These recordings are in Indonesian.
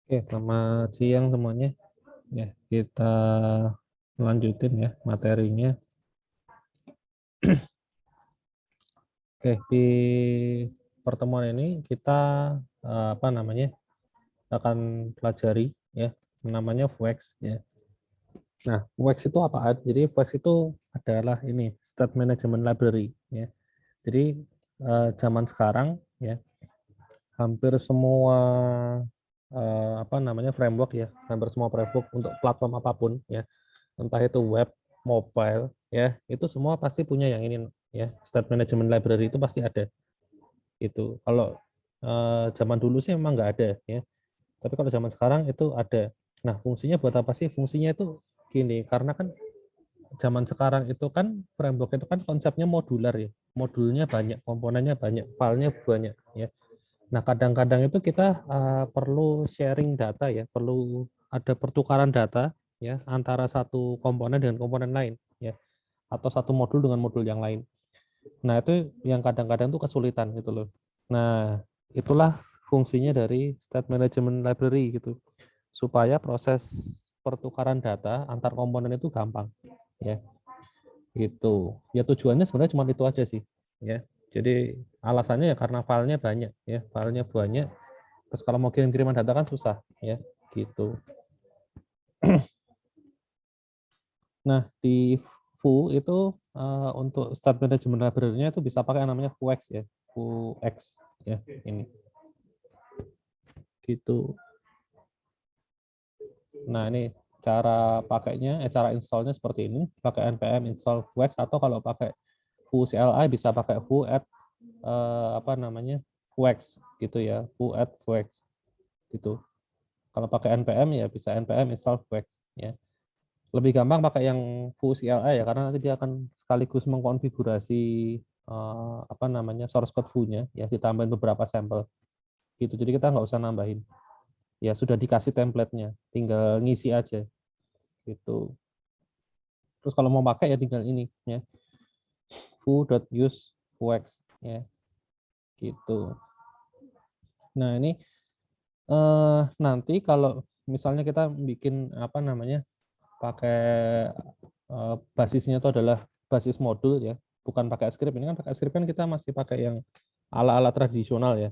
Oke, selamat siang semuanya. Ya, kita lanjutin ya materinya. Oke, di pertemuan ini kita apa namanya akan pelajari ya namanya Vuex ya. Nah, Vuex itu apaan? Jadi Vuex itu adalah ini State Management Library ya. Jadi zaman sekarang ya hampir semua apa namanya framework ya, hampir semua framework untuk platform apapun ya, entah itu web, mobile, ya itu semua pasti punya yang ini ya, state management library itu pasti ada. Itu kalau zaman dulu sih memang nggak ada ya, tapi kalau zaman sekarang itu ada. Nah, fungsinya buat apa sih? Fungsinya itu gini, karena kan zaman sekarang itu kan framework itu kan konsepnya modular ya, modulnya banyak, komponennya banyak, filenya banyak ya. Nah, kadang-kadang itu kita perlu sharing data ya, perlu ada pertukaran data ya antara satu komponen dengan komponen lain ya, atau satu modul dengan modul yang lain. Nah, itu yang kadang-kadang tuh kesulitan gitu loh. Nah, itulah fungsinya dari State Management Library gitu, supaya proses pertukaran data antar komponen itu gampang ya. Gitu. Ya tujuannya sebenarnya cuma itu aja sih ya. Jadi alasannya ya karena filenya banyak ya, filenya banyak. Terus kalau mau kirim-kiriman data kan susah ya, gitu. Nah, di Foo itu untuk start management library-nya itu bisa pakai yang namanya Vuex ya, Vuex ya, ini. Gitu. Nah, ini cara pakainya, cara installnya seperti ini, pakai npm install Vuex, atau kalau pakai Foo CLI bisa pakai Foo add apa namanya Vuex gitu ya, Foo add Vuex gitu. Kalau pakai npm ya bisa npm install Vuex ya. Lebih gampang pakai yang Foo CLI ya, karena nanti dia akan sekaligus mengkonfigurasi apa namanya source code Foo-nya ya, ditambahin beberapa sampel gitu. Jadi kita nggak usah nambahin. Ya sudah dikasih template-nya, tinggal ngisi aja gitu. Terus kalau mau pakai ya tinggal ini ya, foo.use Vuex ya gitu. Nah, ini nanti kalau misalnya kita bikin apa namanya pakai basisnya itu adalah basis modul ya, bukan pakai script. Ini kan pakai script kan kita masih pakai yang ala-ala tradisional ya,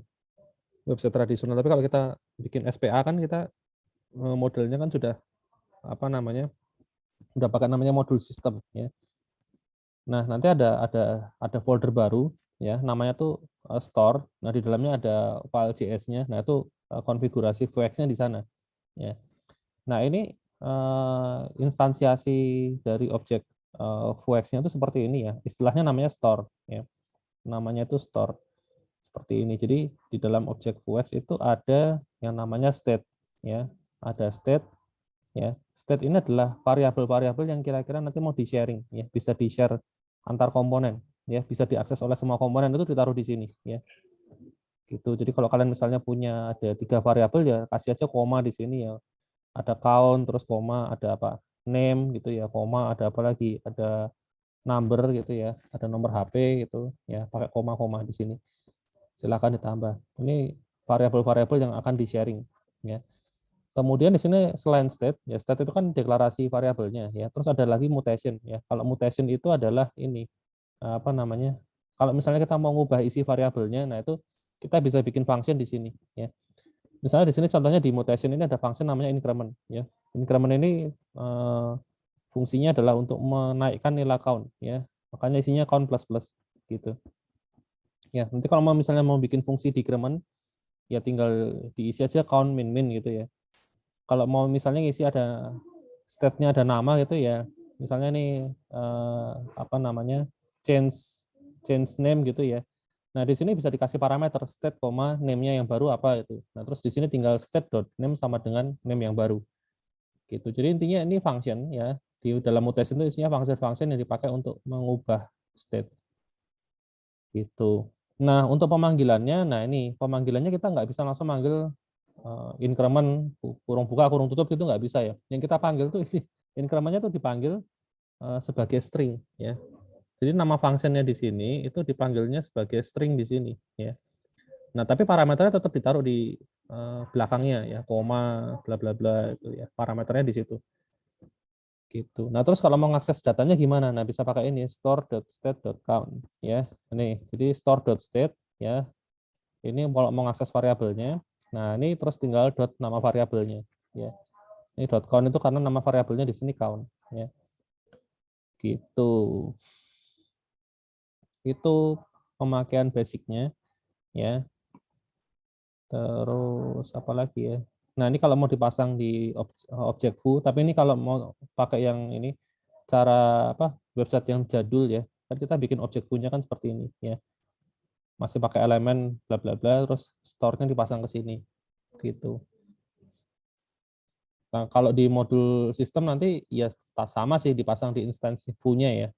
website tradisional. Tapi kalau kita bikin SPA kan kita modelnya kan sudah apa namanya, udah pakai namanya modul sistem ya. Nah, nanti ada folder baru ya, namanya tuh store. Nah, di dalamnya ada file JS-nya. Nah, itu konfigurasi Vuex-nya di sana ya. Nah, ini instansiasi dari objek Vuex-nya itu seperti ini ya. Istilahnya namanya store ya. Namanya itu store seperti ini. Jadi di dalam objek Vuex itu ada yang namanya state ya. Ada state ya. State ini adalah variabel-variabel yang kira-kira nanti mau di-sharing ya, bisa di-share antar komponen ya, bisa diakses oleh semua komponen, itu ditaruh di sini ya. Gitu. Jadi kalau kalian misalnya punya ada 3 variabel ya kasih aja koma di sini ya, ada count terus koma, ada apa name gitu ya, koma, ada apa lagi, ada number gitu ya, ada nomor HP gitu ya, pakai koma-koma di sini, silakan ditambah. Ini variabel-variabel yang akan di sharing ya. Kemudian di sini selain state ya, state itu kan deklarasi variabelnya ya, terus ada lagi mutation ya. Kalau mutation itu adalah ini apa namanya, kalau misalnya kita mau ngubah isi variabelnya, nah itu kita bisa bikin function di sini ya. Misalnya di sini contohnya di mutation ini ada function namanya increment ya. Increment ini fungsinya adalah untuk menaikkan nilai count ya. Makanya isinya count plus plus gitu. Ya, nanti kalau misalnya mau bikin fungsi decrement ya tinggal diisi aja count min min gitu ya. Kalau mau misalnya ngisi ada state-nya ada nama gitu ya. Misalnya nih apa namanya? change change name gitu ya. Nah, di sini bisa dikasih parameter state, name-nya yang baru apa itu. Nah, terus di sini tinggal state.name sama dengan name yang baru. Gitu. Jadi intinya ini function ya. Di dalam mutation itu isinya function-function yang dipakai untuk mengubah state. Gitu. Nah, untuk pemanggilannya, nah ini pemanggilannya kita nggak bisa langsung manggil increment kurung buka kurung tutup itu nggak bisa ya. Yang kita panggil tuh incrementnya tuh dipanggil sebagai string ya. Jadi nama functionnya di sini itu dipanggilnya sebagai string di sini ya. Nah, tapi parameternya tetap ditaruh di belakangnya ya, koma, bla bla bla itu ya. Parameternya di situ. Gitu. Nah, terus kalau mau ngakses datanya gimana? Nah, bisa pakai ini store.state.count ya. Ini, jadi store.state ya. Ini kalau mau ngakses variabelnya. Nah, ini terus tinggal dot nama variabelnya ya. Ini dot count itu karena nama variabelnya di sini count ya. Gitu. Itu pemakaian basicnya ya. Terus apa lagi ya? Nah, ini kalau mau dipasang di objek foo, tapi ini kalau mau pakai yang ini cara apa? Website yang jadul ya. Kan kita bikin objek foo-nya kan seperti ini ya. Masih pakai elemen bla bla bla terus store-nya dipasang ke sini gitu. Nah, kalau di modul sistem nanti ya sama sih dipasang di instansi foo-nya ya.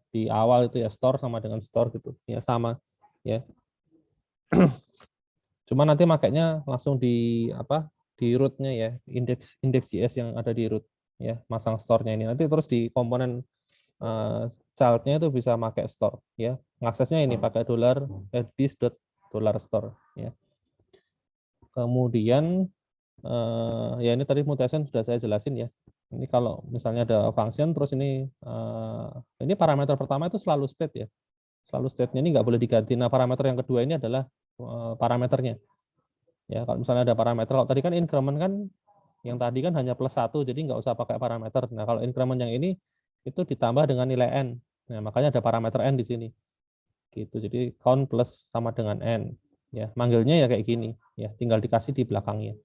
Di awal itu ya store sama dengan store gitu. Ya sama ya. Cuma nanti makainya langsung di apa? Di root-nya ya, index.js yang ada di root ya, masang store-nya ini. Nanti terus di komponen child-nya itu bisa pakai store ya. Ngaksesnya ini pakai $this.$store ya. Kemudian ya ini tadi mutation sudah saya jelasin ya. Ini kalau misalnya ada function terus ini parameter pertama itu selalu state ya. Selalu state-nya ini nggak boleh diganti. Nah, parameter yang kedua ini adalah parameternya. Ya, kalau misalnya ada parameter, kalau tadi kan increment kan yang tadi kan hanya +1, jadi nggak usah pakai parameter. Nah, kalau increment yang ini itu ditambah dengan nilai n. Nah, makanya ada parameter n di sini. Gitu. Jadi count plus sama dengan n. Ya, manggilnya ya kayak gini. Ya, tinggal dikasih di belakangnya.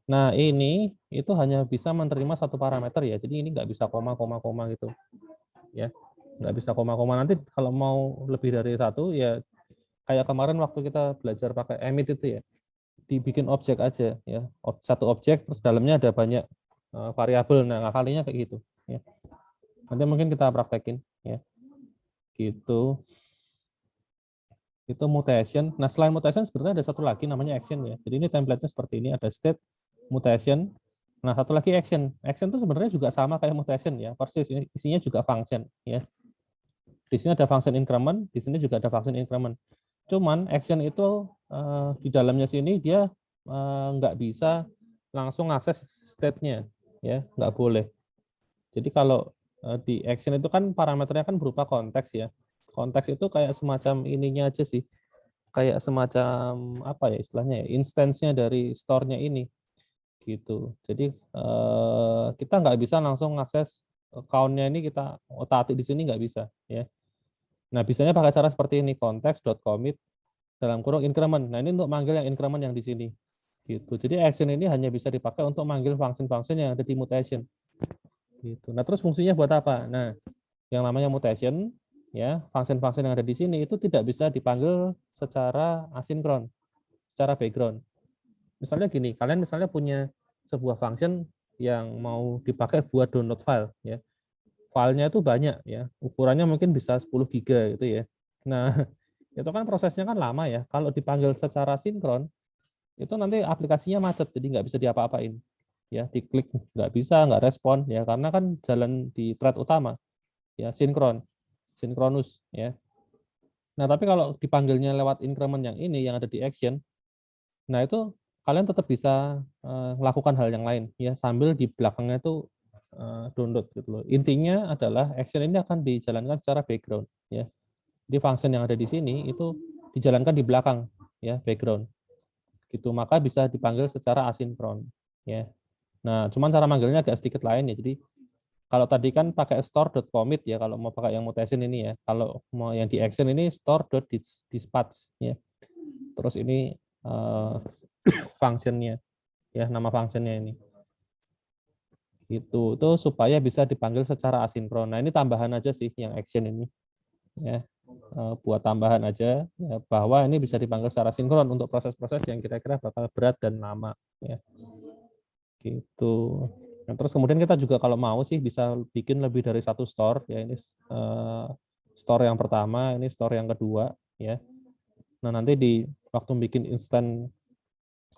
Nah, ini itu hanya bisa menerima satu parameter ya. Jadi ini nggak bisa koma, koma, koma gitu. Ya, nggak bisa koma, koma. Nanti kalau mau lebih dari satu ya kayak kemarin waktu kita belajar pakai emit itu ya. Dibikin objek aja ya. Satu objek terus dalamnya ada banyak variabel. Nah, ngakalinya kayak gitu ya. Nanti mungkin kita praktekin ya. Gitu. Itu mutation. Nah, selain mutation sebenarnya ada satu lagi namanya action ya. Jadi ini template-nya seperti ini, ada state, mutation. Nah, satu lagi action. Action itu sebenarnya juga sama kayak mutation ya, persis. Ini isinya juga function ya. Di sini ada function increment, di sini juga ada function increment. Cuman action itu di dalamnya sini dia nggak bisa langsung akses state-nya ya, nggak boleh. Jadi kalau di action itu kan parameternya kan berupa konteks ya. Konteks itu kayak semacam ininya aja sih, kayak semacam apa ya istilahnya ya, instance-nya dari store-nya ini gitu. Jadi kita nggak bisa langsung akses account-nya ini kita otak-atik di sini nggak bisa ya. Nah, biasanya pakai cara seperti ini, context.commit dalam kurung increment. Nah, ini untuk manggil yang increment yang di sini gitu. Jadi action ini hanya bisa dipakai untuk manggil function-function yang ada di mutation gitu. Nah, terus fungsinya buat apa? Nah, yang namanya mutation ya, function-function yang ada di sini itu tidak bisa dipanggil secara asinkron, secara background. Misalnya gini, kalian misalnya punya sebuah function yang mau dipakai buat download file ya. Filenya itu banyak ya, ukurannya mungkin bisa 10 giga gitu ya. Nah, itu kan prosesnya kan lama ya. Kalau dipanggil secara sinkron, itu nanti aplikasinya macet, jadi nggak bisa diapa-apain. Ya, diklik nggak bisa, nggak respon ya, karena kan jalan di thread utama ya, sinkronus ya. Nah, tapi kalau dipanggilnya lewat increment yang ini yang ada di action, nah itu kalian tetap bisa lakukan hal yang lain ya sambil di belakangnya itu download gitu loh. Intinya adalah action ini akan dijalankan secara background ya. Jadi function yang ada di sini itu dijalankan di belakang ya, background. Gitu, maka bisa dipanggil secara asinkron ya. Nah, cuman cara manggilnya agak sedikit lain ya. Jadi kalau tadi kan pakai store.commit ya kalau mau pakai yang mutation ini ya. Kalau mau yang di action ini store.dispatch ya. Terus ini functionnya ya, nama functionnya ini. Itu supaya bisa dipanggil secara asinkron. Nah, ini tambahan aja sih yang action ini. Ya. Buat tambahan aja ya, bahwa ini bisa dipanggil secara sinkron untuk proses-proses yang kira-kira bakal berat dan lama ya. Gitu. Nah, terus kemudian kita juga kalau mau sih bisa bikin lebih dari satu store ya, ini store yang pertama, ini store yang kedua ya. Nah, nanti di waktu bikin instan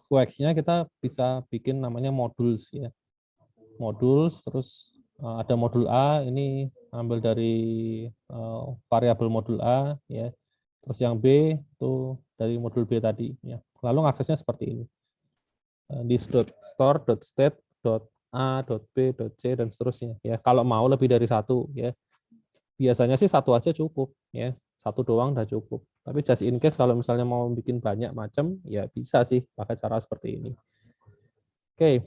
QX-nya kita bisa bikin namanya modules ya. Modules terus ada modul A ini ambil dari variabel modul A ya. Terus yang B itu dari modul B tadi. Ya. Lalu aksesnya seperti ini. This.store.state.a.b.c dan seterusnya. Ya, kalau mau lebih dari satu, ya biasanya sih satu aja cukup, ya satu doang udah cukup. Tapi just in case kalau misalnya mau bikin banyak macam, ya bisa sih pakai cara seperti ini. Oke,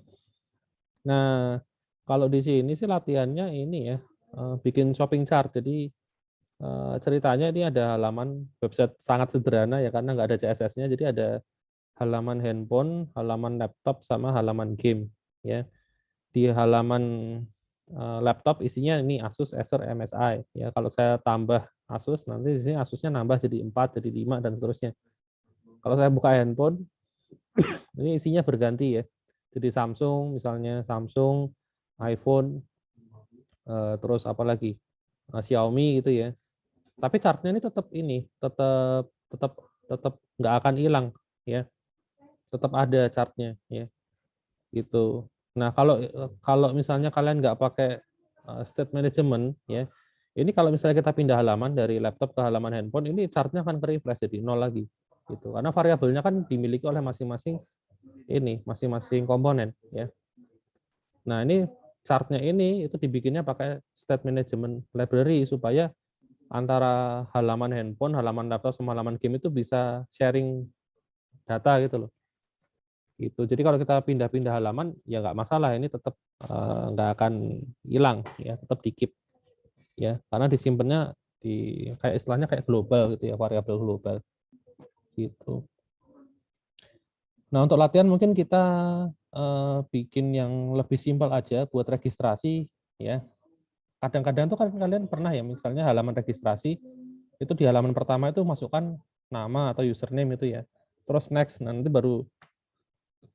nah kalau di sini sih latihannya ini ya, bikin shopping chart. Jadi ceritanya ini ada halaman website sangat sederhana ya karena nggak ada CSS-nya. Jadi ada halaman handphone, halaman laptop, sama halaman game. Ya, di halaman laptop isinya ini Asus, Acer, MSI. Ya, kalau saya tambah Asus, nanti di sini Asusnya nambah jadi 4, jadi 5 dan seterusnya. Kalau saya buka handphone, ini isinya berganti ya. Jadi Samsung, misalnya Samsung, iPhone, terus apa lagi? Xiaomi gitu ya. Tapi chartnya ini tetap tetap tetap nggak akan hilang ya. Tetap ada chartnya ya. Gitu. Nah, kalau kalau misalnya kalian nggak pakai state management ya, ini kalau misalnya kita pindah halaman dari laptop ke halaman handphone, ini chartnya akan ke-refresh jadi nol lagi. Gitu. Karena variabelnya kan dimiliki oleh masing-masing komponen ya. Nah, ini chartnya ini itu dibikinnya pakai state management library supaya antara halaman handphone, halaman laptop, sama halaman game itu bisa sharing data gitu loh. Gitu. Jadi kalau kita pindah-pindah halaman ya nggak masalah, ini tetap nggak akan hilang ya, tetap di keep ya, karena disimpannya di kayak istilahnya kayak global gitu ya, variabel global gitu. Nah, untuk latihan mungkin kita bikin yang lebih simpel aja buat registrasi ya. Kadang-kadang tuh kan kalian pernah ya, misalnya halaman registrasi itu di halaman pertama itu masukkan nama atau username itu ya. Terus next, nanti baru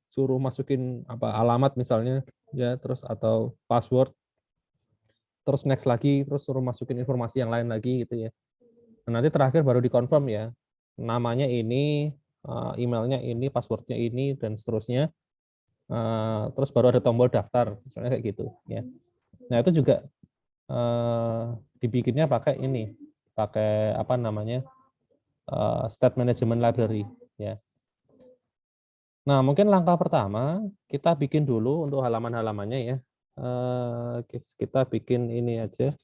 suruh masukin apa alamat misalnya ya, terus atau password, terus next lagi, terus suruh masukin informasi yang lain lagi gitu ya. Nah, nanti terakhir baru dikonfirm ya, namanya ini, emailnya ini, passwordnya ini dan seterusnya. Terus baru ada tombol daftar misalnya kayak gitu ya. Nah, itu juga dibikinnya pakai ini, pakai apa namanya, state management library ya. Nah, mungkin langkah pertama kita bikin dulu untuk halaman-halamannya ya. Kita bikin ini aja,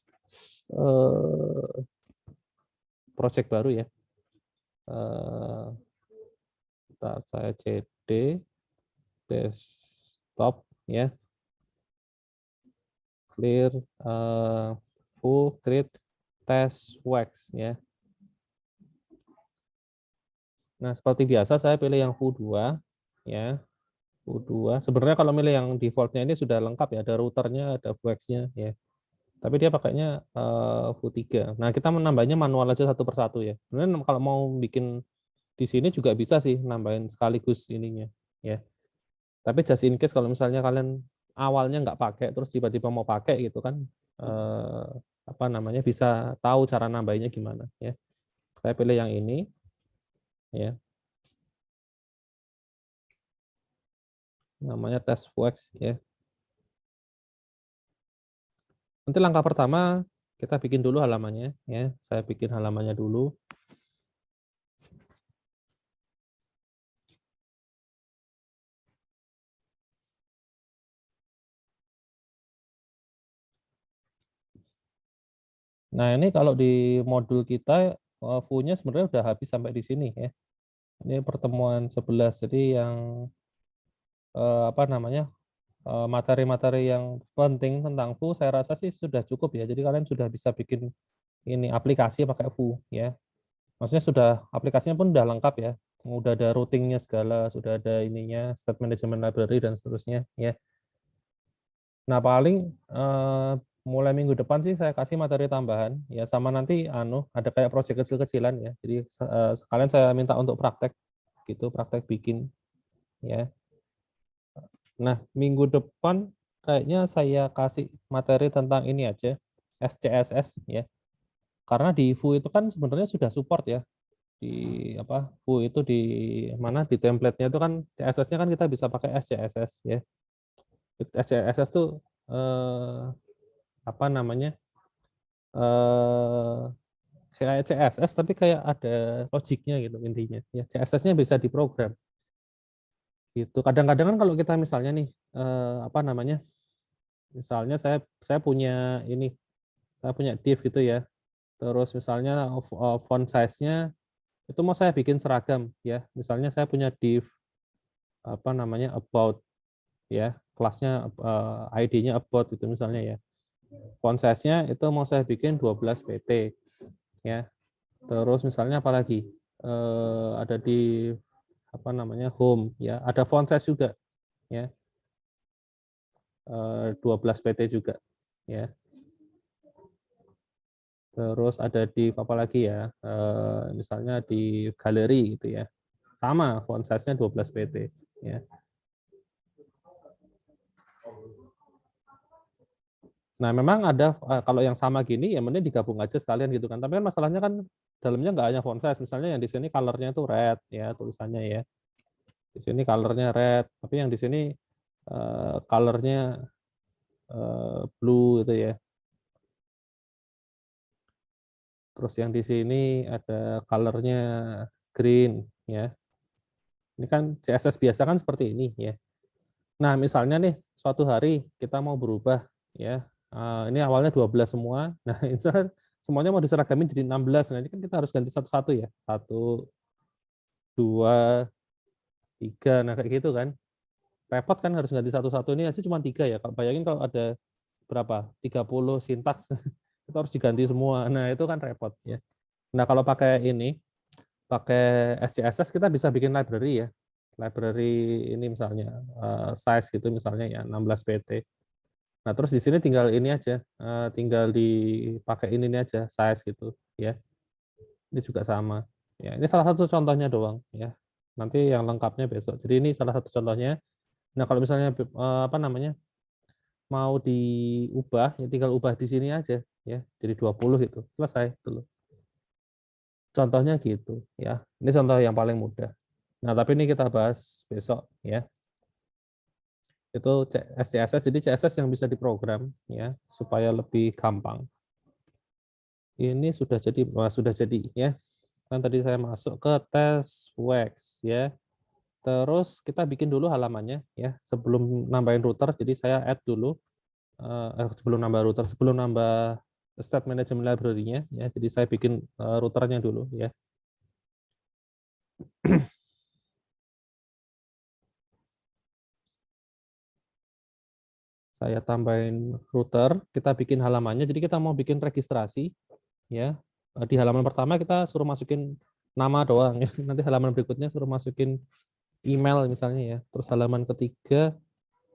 project baru ya. Saya cd desktop ya, clear full create test wax ya. Nah, seperti biasa saya pilih yang FU2 ya. FU2. Sebenarnya kalau milih yang defaultnya ini sudah lengkap ya, ada routernya, ada wax-nya ya. Tapi dia pakainya FU3. Nah, kita menambahnya manual aja satu persatu ya. Sebenarnya kalau mau bikin di sini juga bisa sih nambahin sekaligus ininya ya. Tapi just in case kalau misalnya kalian awalnya nggak pakai terus tiba-tiba mau pakai gitu kan, apa namanya, bisa tahu cara nambahinnya gimana ya. Saya pilih yang ini ya. Namanya test wax ya. Nanti langkah pertama kita bikin dulu halamannya ya. Saya bikin halamannya dulu. Nah, ini kalau di modul kita FU-nya sebenarnya udah habis sampai di sini ya. Ini pertemuan 11. Jadi yang apa namanya, materi-materi yang penting tentang FU saya rasa sih sudah cukup ya. Jadi kalian sudah bisa bikin ini aplikasi pakai FU ya. Maksudnya sudah aplikasinya pun udah lengkap ya. Udah ada routingnya segala, sudah ada ininya, state management library dan seterusnya ya. Nah, paling mulai minggu depan sih saya kasih materi tambahan ya, sama nanti ada kayak proyek kecil-kecilan ya. Jadi sekalian saya minta untuk praktek gitu, praktek bikin ya. Nah, minggu depan kayaknya saya kasih materi tentang ini aja, SCSS ya. Karena di FU itu kan sebenarnya sudah support ya. Di apa, FU itu di mana, di template-nya itu kan CSS-nya kan kita bisa pakai SCSS ya. SCSS tuh apa namanya, CSS tapi kayak ada logiknya gitu intinya. Ya, CSS-nya bisa diprogram. Gitu. Kadang-kadang kan kalau kita misalnya nih apa namanya? Misalnya saya punya ini, saya punya div gitu ya. Terus misalnya font size-nya itu mau saya bikin seragam ya. Misalnya saya punya div apa namanya about ya, kelasnya ID-nya about itu misalnya ya. Font size-nya itu mau saya bikin 12 pt ya. Terus misalnya apalagi ada di apa namanya home ya, ada font size juga ya, 12 pt juga ya. Terus ada di apa lagi ya, misalnya di galeri gitu ya, sama font size-nya 12 pt ya. Nah memang ada kalau yang sama gini ya mending digabung aja sekalian gitu kan, tapi kan masalahnya kan dalamnya nggak hanya font size, misalnya yang di sini color-nya itu red ya tulisannya ya, di sini color-nya red, tapi yang di sini color-nya blue gitu ya. Terus yang di sini ada color-nya green ya. Ini kan CSS biasa kan seperti ini ya. Nah, misalnya nih suatu hari kita mau berubah ya. Ini awalnya 12 semua. Nah, ini kan semuanya mau diseragamin jadi 16. Nah, ini kan kita harus ganti satu-satu ya. 1, 2, 3. Nah, kayak gitu kan. Repot kan harus ganti satu-satu, ini aja cuma 3 ya. Bayangin kalau ada berapa? 30 sintaks. Itu harus diganti semua. Nah, itu kan repot ya. Nah, kalau pakai ini, pakai SCSS kita bisa bikin library ya. Library ini misalnya size gitu misalnya ya 16 pt. Nah, terus di sini tinggal ini aja, tinggal dipakai ini aja size gitu ya. Ini juga sama. Ya, ini salah satu contohnya doang ya. Nanti yang lengkapnya besok. Jadi ini salah satu contohnya. Nah, kalau misalnya apa namanya? Mau diubah, ya tinggal ubah di sini aja ya. Jadi 20 itu. Selesai dulu. Contohnya gitu ya. Ini contoh yang paling mudah. Nah, tapi ini kita bahas besok ya. Itu CSS, jadi CSS yang bisa diprogram ya supaya lebih gampang. Ini sudah jadi ya. Kan tadi saya masuk ke tes wax ya. Terus kita bikin dulu halamannya ya sebelum nambahin router. Jadi saya add dulu sebelum nambah router, sebelum nambah state management library-nya ya. Jadi saya bikin routernya dulu ya. Saya tambahin router, kita bikin halamannya. Jadi kita mau bikin registrasi ya. Di halaman pertama kita suruh masukin nama doang ya. Nanti halaman berikutnya suruh masukin email misalnya ya. Terus halaman ketiga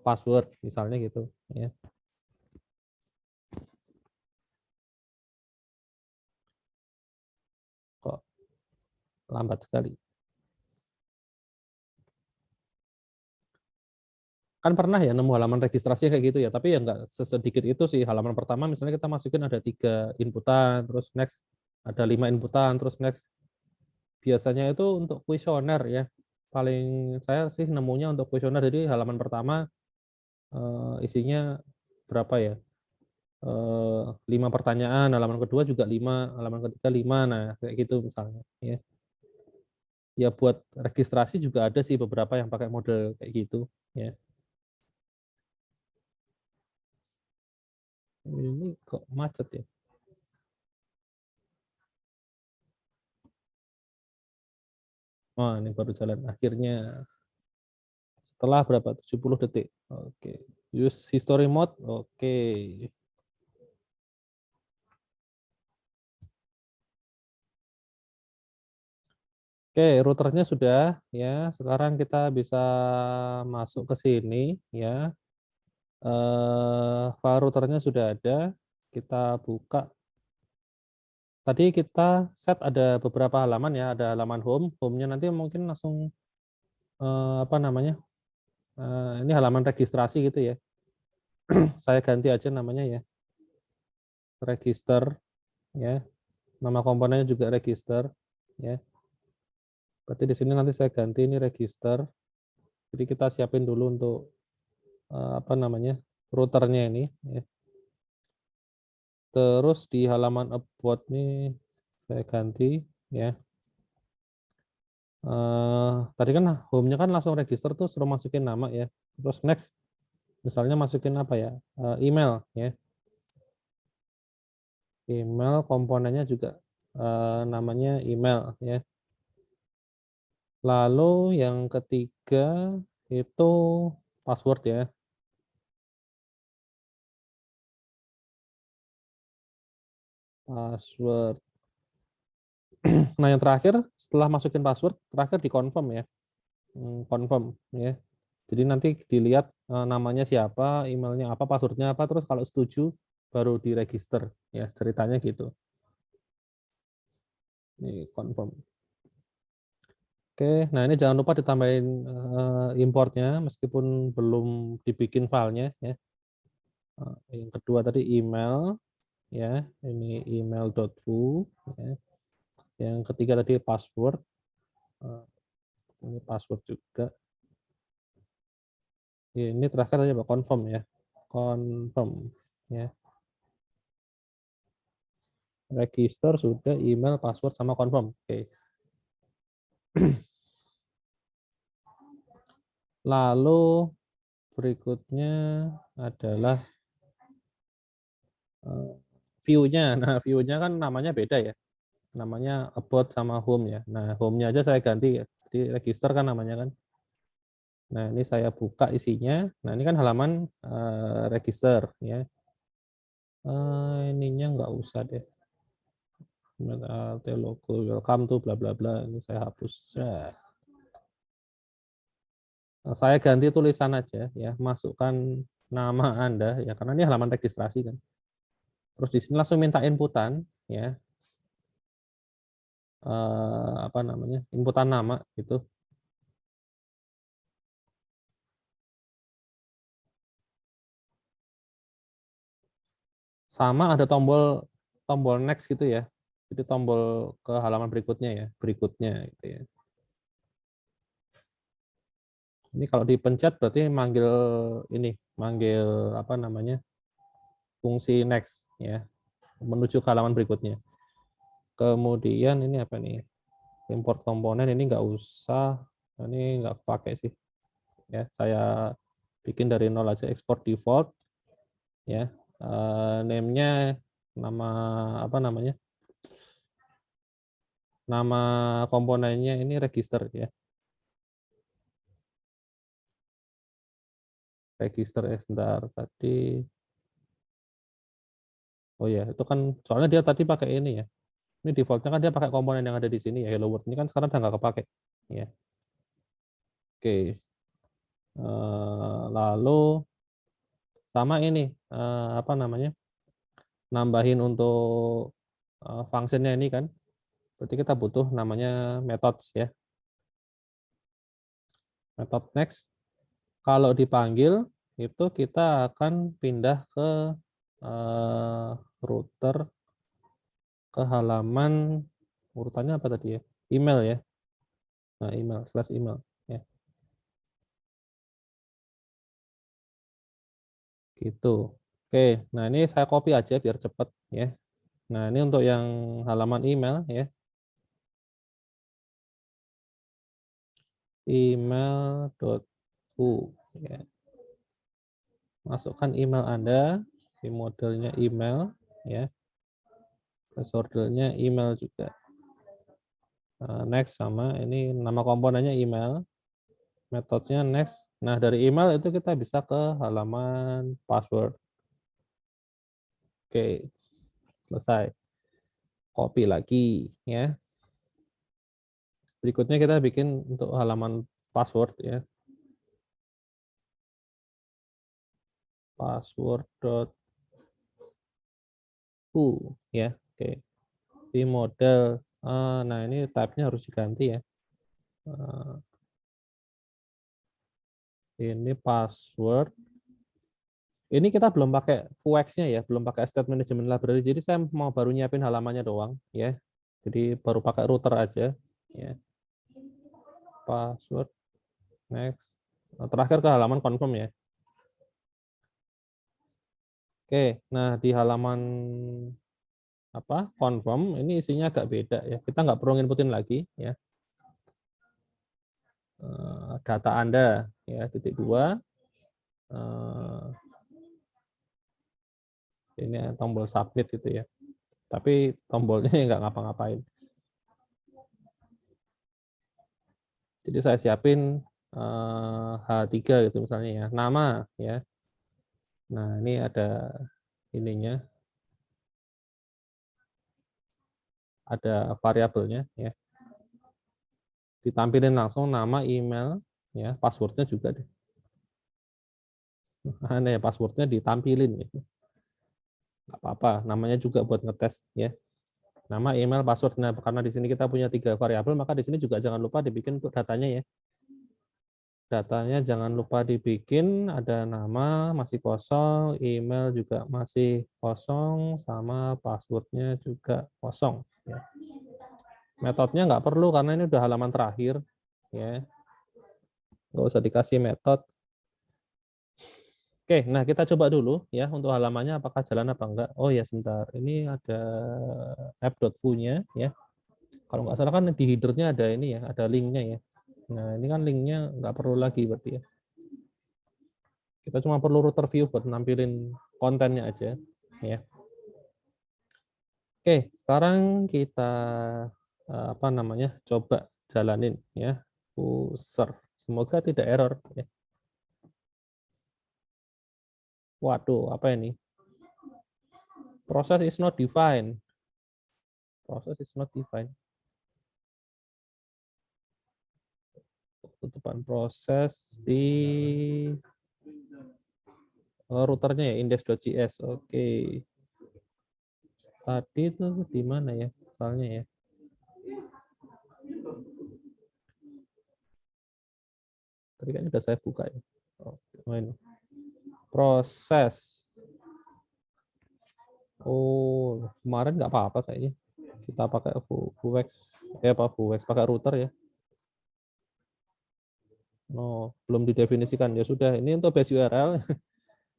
password misalnya gitu ya. Kok lambat sekali. Kan pernah ya nemu halaman registrasi kayak gitu ya, tapi ya nggak sesedikit itu sih. Halaman pertama misalnya kita masukin ada 3 inputan, terus next ada 5 inputan, terus next. Biasanya itu untuk kuesioner ya. Paling saya sih nemunya untuk kuesioner, jadi halaman pertama isinya berapa ya? 5 pertanyaan, halaman kedua juga 5, halaman ketiga 5, nah kayak gitu misalnya. Ya. Ya buat registrasi juga ada sih beberapa yang pakai model kayak gitu. Ya. Ini kok macet ya? Oh, ini baru jalan akhirnya setelah berapa? 70 detik. Oke. Use history mode. Oke. Oke, routernya sudah ya. Sekarang kita bisa masuk ke sini ya. File routernya sudah ada. Kita buka. Tadi kita set ada beberapa halaman ya. Ada halaman home. Home-nya nanti mungkin langsung apa namanya? Ini halaman registrasi gitu ya. Saya ganti aja namanya ya. Register ya. Nama komponennya juga register ya. Berarti di sini nanti saya ganti ini register. Jadi kita siapin dulu untuk apa namanya? Routernya ini ya. Terus di halaman about nih Saya ganti ya. Tadi kan home-nya kan langsung register tuh, suruh masukin nama ya. Terus next, misalnya masukin apa ya? Email ya. Email komponennya juga namanya email ya. Lalu yang ketiga itu password ya. Password. Nah, yang terakhir setelah masukin password, terakhir di confirm ya. Confirm ya. Jadi nanti dilihat namanya siapa, emailnya apa, passwordnya apa, terus kalau setuju baru diregister ya, ceritanya gitu. Ini confirm. Oke, nah ini jangan lupa ditambahin importnya meskipun belum dibikin filenya ya. Yang kedua tadi email ya, ini email.hu ya. Yang ketiga tadi password. Ini password juga. Ini terakhir tadi Pak, confirm ya. Confirm ya. Register sudah, email, password sama confirm. Oke. Lalu berikutnya adalah view-nya. Nah, view-nya kan namanya beda ya. Namanya about sama home ya. Nah, home-nya aja saya ganti ya. Jadi register kan namanya kan. Nah, ini saya buka isinya. Nah, ini kan halaman register ya. Ininya nggak usah deh. Logo welcome to bla bla bla. Ini saya hapus. Nah, saya ganti tulisan aja ya. Masukkan nama Anda ya, karena ini halaman registrasi kan. Terus di sini langsung minta inputan ya. Apa namanya? Inputan nama gitu. Sama ada tombol tombol next gitu ya. Jadi tombol ke halaman berikutnya ya, berikutnya gitu ya. Ini kalau dipencet berarti manggil ini, manggil apa namanya? Fungsi next ya, menuju ke halaman berikutnya. Kemudian ini apa nih? Import komponen ini nggak usah, ini nggak pakai sih. Ya, saya bikin dari nol aja, export default ya. Name-nya nama apa namanya? Nama komponennya ini register ya. Register sebentar tadi. Oh ya, itu kan soalnya dia tadi pakai ini ya. Ini defaultnya kan dia pakai komponen yang ada di sini ya, Hello World. Ini kan sekarang udah nggak kepake. Ya. Oke. Lalu sama ini apa namanya? Nambahin untuk fungsinya ini kan. Berarti kita butuh namanya methods ya. Method next. Kalau dipanggil itu kita akan pindah ke router ke halaman urutannya apa tadi ya? Email ya. Nah, email slash email ya. Gitu. Oke, nah ini saya copy aja biar cepat ya. Nah, ini untuk yang halaman email ya. Email.hu ya. Masukkan email Anda di modelnya email ya. Ordernya email juga. Next sama ini nama komponennya email. Metodenya next. Nah, dari email itu kita bisa ke halaman password. Oke, selesai. Copy lagi ya. Berikutnya kita bikin untuk halaman password ya. Password.hu ya. Oke. Di model nah ini type-nya harus diganti ya. Ini password. Ini kita belum pakai Vuex-nya ya, belum pakai state management library. Jadi saya mau baru nyiapin halamannya doang ya. Jadi baru pakai router aja ya. Password next. Nah, terakhir ke halaman confirm ya. Oke, nah di halaman confirm, ini isinya agak beda ya. Kita nggak perlu inputin lagi ya. Data Anda ya, titik 2. Ini tombol submit gitu ya. Tapi tombolnya nggak ngapa-ngapain. Jadi saya siapin H3 gitu misalnya ya, nama ya. Nah, ini ada ininya, ada variabelnya ya. Ditampilin langsung nama, email, ya, passwordnya juga deh. Nah, passwordnya ditampilin gitu. Nggak apa-apa, namanya juga buat ngetes ya. Nama, email, password. Nah, karena di sini kita punya 3 variabel, maka di sini juga jangan lupa dibikin untuk datanya ya. Datanya jangan lupa dibikin, ada nama masih kosong, email juga masih kosong, sama passwordnya juga kosong. Ya. Metodenya nggak perlu karena ini udah halaman terakhir. Ya. Nggak usah dikasih metode. Oke, nah kita coba dulu ya untuk halamannya apakah jalan apa enggak. Oh ya sebentar, ini ada app.foo-nya ya. Kalau nggak salah kan di header-nya ada ini ya, ada linknya ya. Nah ini kan linknya nggak perlu lagi berarti ya. Kita cuma perlu router view buat nampilin kontennya aja ya. Oke, sekarang kita apa namanya coba jalanin ya. User. Semoga tidak error ya. Waduh, apa ini? Process is not defined. Process is not defined. Tutupan proses di routernya ya, index.js. Oke. Tadi itu di mana ya filenya ya? Tadi kan sudah saya buka ya. Oh, ini. Proses. Oh, kemarin nggak apa-apa kayaknya. Kita pakai Vuex. Vuex pakai router ya. Oh, belum didefinisikan ya sudah. Ini untuk base URL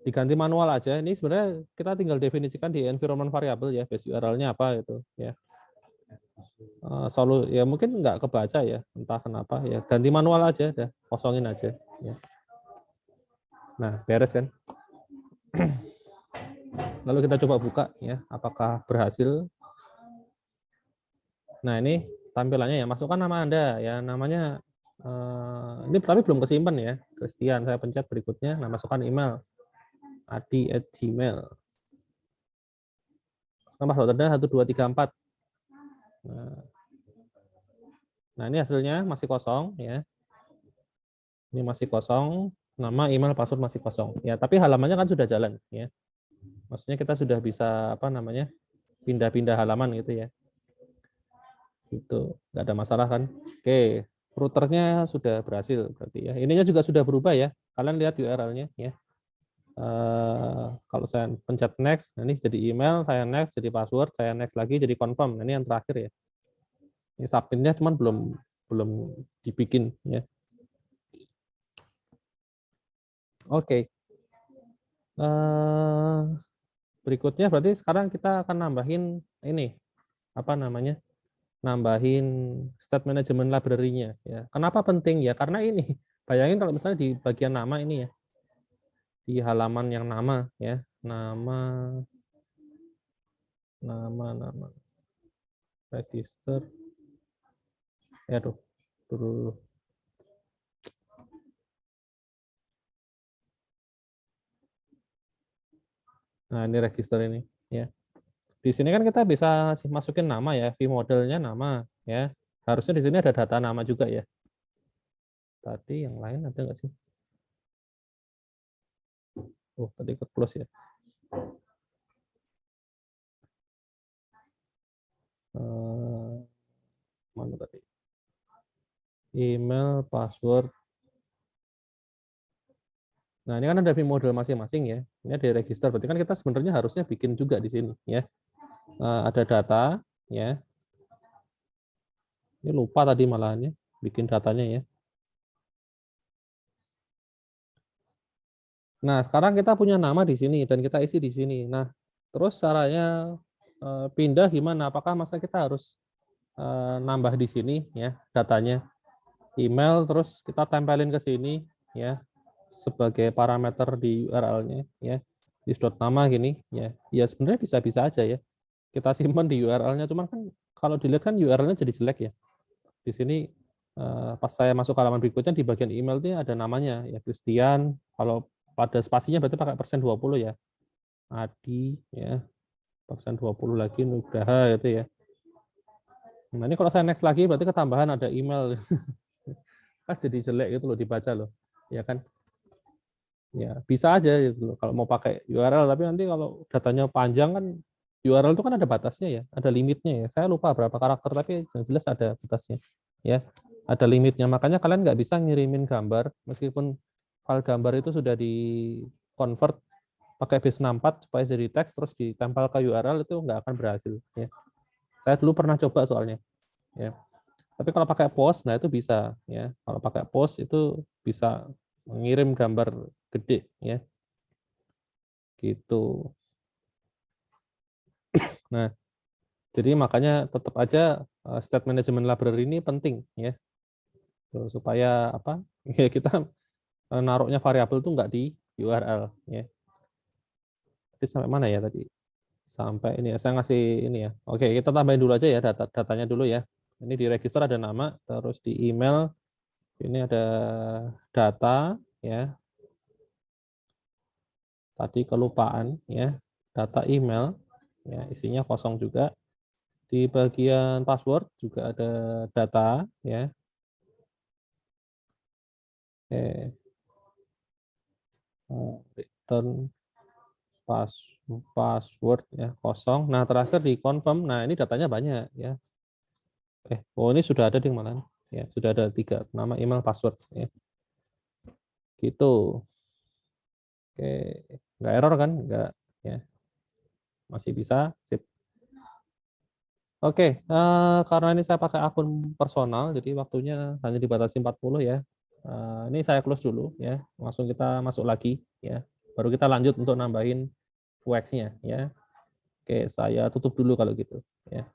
diganti manual aja. Ini sebenarnya kita tinggal definisikan di environment variable ya, base URL-nya apa itu ya. Ya mungkin nggak kebaca ya, entah kenapa ya. Ganti manual aja, dah kosongin aja. Ya. Nah, beres kan. Lalu kita coba buka ya, apakah berhasil. Nah ini tampilannya ya, masukkan nama Anda ya, namanya ini tapi belum kesimpan ya, Christian. Saya pencet berikutnya, nah masukkan email adi@gmail. Nama passwordnya 1234. Nah ini hasilnya masih kosong ya. Ini masih kosong, nama, email, password masih kosong. Ya, tapi halamannya kan sudah jalan ya. Maksudnya kita sudah bisa apa namanya? Pindah-pindah halaman gitu ya. Itu nggak ada masalah kan? Oke, routernya sudah berhasil berarti ya. Ininya juga sudah berubah ya. Kalian lihat URL-nya ya. Kalau saya pencet next, nah ini jadi email, saya next jadi password, saya next lagi jadi confirm. Nah, ini yang terakhir ya. Ini submit-nya cuman belum dibikin ya. Oke. Berikutnya berarti sekarang kita akan nambahin ini apa namanya? Nambahin state management library-nya ya. Kenapa penting ya? Karena ini bayangin kalau misalnya di bagian nama ini ya. Di halaman yang nama ya. Nama register. Ya tuh. Nah, ini register ini ya. Di sini kan kita bisa masukin nama ya, view modelnya nama ya. Harusnya di sini ada data nama juga ya. Tadi yang lain ada nggak sih? Oh, tadi ikut close ya. Mana tadi? Email, password. Nah, ini kan ada view model masing-masing ya. Ini ada register. Berarti kan kita sebenarnya harusnya bikin juga di sini ya. Ada data ya. Ini lupa tadi malahannya bikin datanya ya. Nah, sekarang kita punya nama di sini dan kita isi di sini. Nah, terus caranya pindah gimana? Apakah masa kita harus nambah di sini ya datanya email terus kita tempelin ke sini ya sebagai parameter di URL-nya ya di nama gini ya. Ya sebenarnya bisa-bisa aja ya. Kita simpan di URL-nya, cuman kan kalau dilihat kan URL-nya jadi jelek ya. Di sini pas saya masuk ke halaman berikutnya di bagian email itu ada namanya ya Christian. Kalau pada spasinya berarti pakai persen 20 ya. Adi ya persen 20 lagi Nugraha itu ya. Nah ini kalau saya next lagi berarti ketambahan ada email. Kan jadi jelek gitu loh dibaca loh. Ya kan? Ya bisa aja gitu loh kalau mau pakai URL, tapi nanti kalau datanya panjang kan URL itu kan ada batasnya ya, ada limitnya ya. Saya lupa berapa karakter tapi yang jelas ada batasnya ya. Ada limitnya. Makanya kalian nggak bisa ngirimin gambar meskipun file gambar itu sudah di convert pakai base64 supaya jadi teks terus ditempel ke URL itu nggak akan berhasil ya. Saya dulu pernah coba soalnya ya. Tapi kalau pakai post, nah itu bisa ya. Kalau pakai post itu bisa mengirim gambar gede ya. Gitu. Nah, jadi makanya tetap aja state management library ini penting ya. Supaya apa? Ya kita naruhnya variabel itu nggak di URL ya. Jadi sampai mana ya tadi? Sampai ini ya, saya ngasih ini ya. Oke, kita tambahin dulu aja ya datanya dulu ya. Ini di register ada nama, terus di email ini ada data ya. Tadi kelupaan ya. Data email ya, isinya kosong juga. Di bagian password juga ada data ya. Oke. Return password ya kosong. Nah terakhir di confirm. Nah ini datanya banyak ya. Oh ini sudah ada di mana? Ya sudah ada 3 nama, email, password. Ya. Gitu. Oke, nggak error kan? Nggak. Ya masih bisa. Sip. Oke, karena ini saya pakai akun personal, jadi waktunya hanya dibatasi 40 ya. Ini saya close dulu ya. Langsung kita masuk lagi ya. Baru kita lanjut untuk nambahin UX-nya ya. Oke, saya tutup dulu kalau gitu ya.